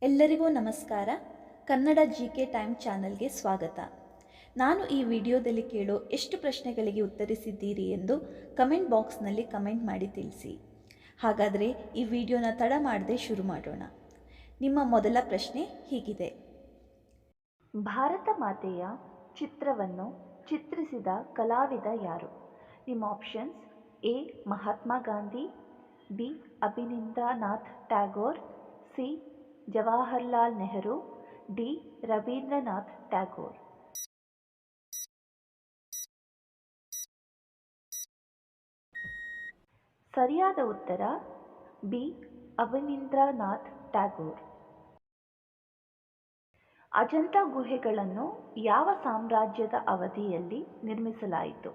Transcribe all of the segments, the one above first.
ಎಲ್ಲರಿಗೂ ನಮಸ್ಕಾರ. Kannada GK time ಚಾನಲ್ಗೆ ಸ್ವಾಗತ. ನಾನು ಈ ವಿಡಿಯೋದಲ್ಲಿ ಕೇಳೋ ಎಷ್ಟು ಪ್ರಶ್ನೆಗಳಿಗೆ ಉತ್ತರಿಸಿದ್ದೀರಿ ಎಂದು ಕಮೆಂಟ್ ಬಾಕ್ಸ್ನಲ್ಲಿ ಕಮೆಂಟ್ ಮಾಡಿ ತಿಳಿಸಿ. ಹಾಗಾದರೆ ಈ ವಿಡಿಯೋನ ತಡ ಮಾಡದೆ ಶುರು ಮಾಡೋಣ. ನಿಮ್ಮ ಮೊದಲ ಪ್ರಶ್ನೆ ಹೀಗಿದೆ: ಭಾರತ ಮಾತೆಯ ಚಿತ್ರವನ್ನು ಚಿತ್ರಿಸಿದ ಕಲಾವಿದ ಯಾರು? ನಿಮ್ಮ options: A. Mahatma Gandhi, B. Abanindranath Tagore, C. Jawaharlal Nehru, D. Rabindranath Tagore. ಸರಿಯಾದ ಉತ್ತರ ಬಿ. ಅಭಿನಂದ್ರನಾಥ್ ಟ್ಯಾಗೋರ್. ಅಜಂತಾ ಗುಹೆಗಳನ್ನು ಯಾವ ಸಾಮ್ರಾಜ್ಯದ ಅವಧಿಯಲ್ಲಿ ನಿರ್ಮಿಸಲಾಯಿತು?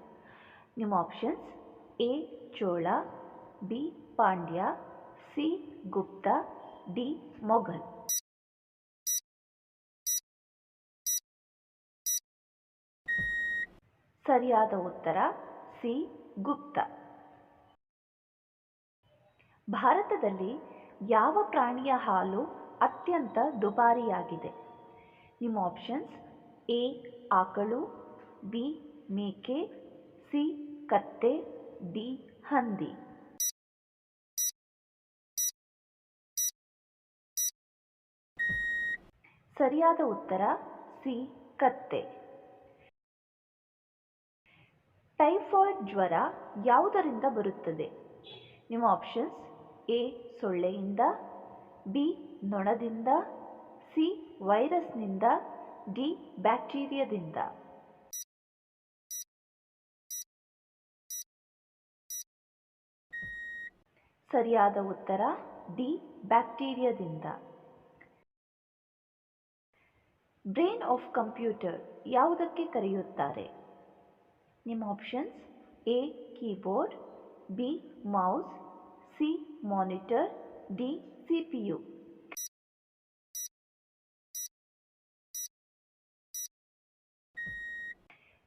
ನಿಮ್ಮ options: A. Chola, B. Pandya, C. Gupta, D. Mughal. ಸರಿಯಾದ ಉತ್ತರ ಸಿ. ಗುಪ್ತ. ಭಾರತದಲ್ಲಿ ಯಾವ ಪ್ರಾಣಿಯ ಹಾಲು ಅತ್ಯಂತ ದುಬಾರಿಯಾಗಿದೆ? ನಿಮ್ಮ ಆಪ್ಷನ್ಸ್: ಎ. ಆಕಳು, ಬಿ. ಮೇಕೆ, ಸಿ. ಕತ್ತೆ, ಡಿ. ಹಂದಿ. ಸರಿಯಾದ ಉತ್ತರ ಸಿ. ಕತ್ತೆ. ಟೈಫಾಯ್ಡ್ ಜ್ವರ ಯಾವುದರಿಂದ ಬರುತ್ತದೆ? ನಿಮ್ಮ ಆಪ್ಷನ್ಸ್: ಎ. ಸೊಳ್ಳೆಯಿಂದ, ಬಿ. ನೊಣದಿಂದ, ಸಿ. ವೈರಸ್ನಿಂದ, ಡಿ. ಬ್ಯಾಕ್ಟೀರಿಯಾದಿಂದ. ಸರಿಯಾದ ಉತ್ತರ ಡಿ. ಬ್ಯಾಕ್ಟೀರಿಯಾದಿಂದ. ಬ್ರೈನ್ ಆಫ್ ಕಂಪ್ಯೂಟರ್ ಯಾವುದಕ್ಕೆ ಕರೆಯುತ್ತಾರೆ? ನಿಮ್ಮ options: A. Keyboard, B. Mouse, C. Monitor, D. CPU.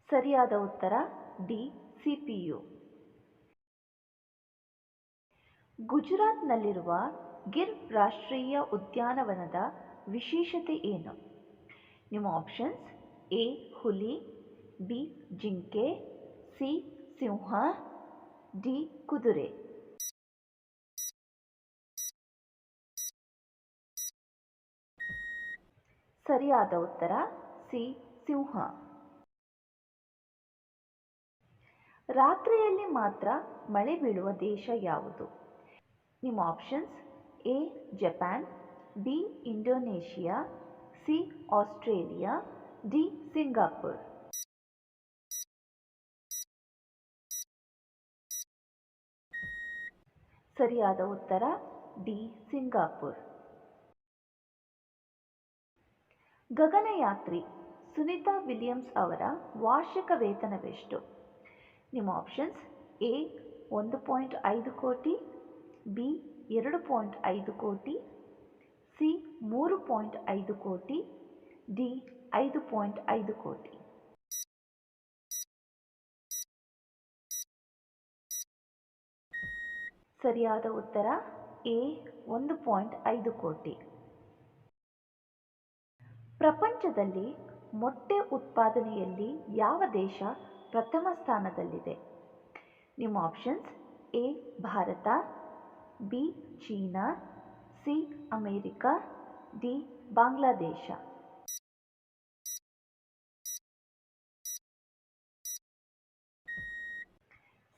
ಸರಿಯಾದ ಉತ್ತರ ಡಿ. CPU. ಗುಜರಾತ್ನಲ್ಲಿರುವ ಗಿರ್ ರಾಷ್ಟ್ರೀಯ ಉದ್ಯಾನವನದ ವಿಶೇಷತೆ ಏನು? ನಿಮ್ಮ ಆಪ್ಷನ್ಸ್: ಎ. ಹುಲಿ, ಬಿ. ಜಿಂಕೆ, ಸಿ. ಸಿಂಹ, ಡಿ. ಕುದುರೆ. ಸರಿಯಾದ ಉತ್ತರ ಸಿ. ಸಿಂಹ. ರಾತ್ರಿಯಲ್ಲಿ ಮಾತ್ರ ಮಳೆ ಬೀಳುವ ದೇಶ ಯಾವುದು? ನಿಮ್ಮ options: A. Japan, B. Indonesia, C. Australia, D. Singapore. ಸರಿಯಾದ ಉತ್ತರ ಡಿ. ಸಿಂಗಾಪುರ್. ಗಗನಯಾತ್ರಿ ಸುನಿತಾ ವಿಲಿಯಮ್ಸ್ ಅವರ ವಾರ್ಷಿಕ ವೇತನವೆಷ್ಟು? ನಿಮ್ಮ ಆಪ್ಷನ್ಸ್: ಎ. 1.5 ಕೋಟಿ, ಬಿ. 2.5 ಕೋಟಿ, ಸಿ. 3.5 ಕೋಟಿ, ಡಿ. 5.5 ಕೋಟಿ. ಸರಿಯಾದ ಉತ್ತರ ಎ. 1.5 ಕೋಟಿ. ಪ್ರಪಂಚದಲ್ಲಿ ಮೊಟ್ಟೆ ಉತ್ಪಾದನೆಯಲ್ಲಿ ಯಾವ ದೇಶ ಪ್ರಥಮ ಸ್ಥಾನದಲ್ಲಿದೆ? ನಿಮ್ಮ options: A. Bharat, B. China, C. America, D. Bangladesh.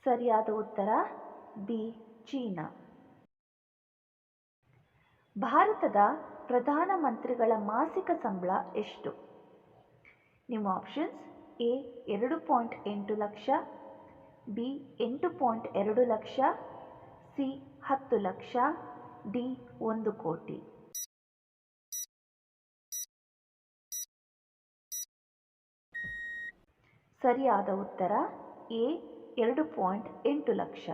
ಸರಿಯಾದ ಉತ್ತರ ಬಿ. ಚೀನಾ. ಭಾರತದ ಪ್ರಧಾನಮಂತ್ರಿಗಳ ಮಾಸಿಕ ಸಂಬಳ ಎಷ್ಟು? ನಿಮ್ಮ options: A. 2.8 lakh, B. 8.2 lakh, C. 10 lakh, D. 1 ಕೋಟಿ. ಸರಿಯಾದ ಉತ್ತರ ಎ. 2.8 ಲಕ್ಷ.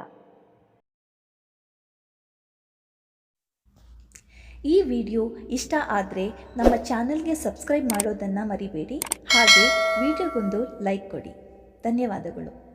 ಈ ವಿಡಿಯೋ ಇಷ್ಟ ಆದರೆ ನಮ್ಮ ಚಾನಲ್ಗೆ ಸಬ್ಸ್ಕ್ರೈಬ್ ಮಾಡೋದನ್ನು ಮರಿಬೇಡಿ. ಹಾಗೆ ವಿಡಿಯೋಗೊಂದು ಲೈಕ್ ಕೊಡಿ. ಧನ್ಯವಾದಗಳು.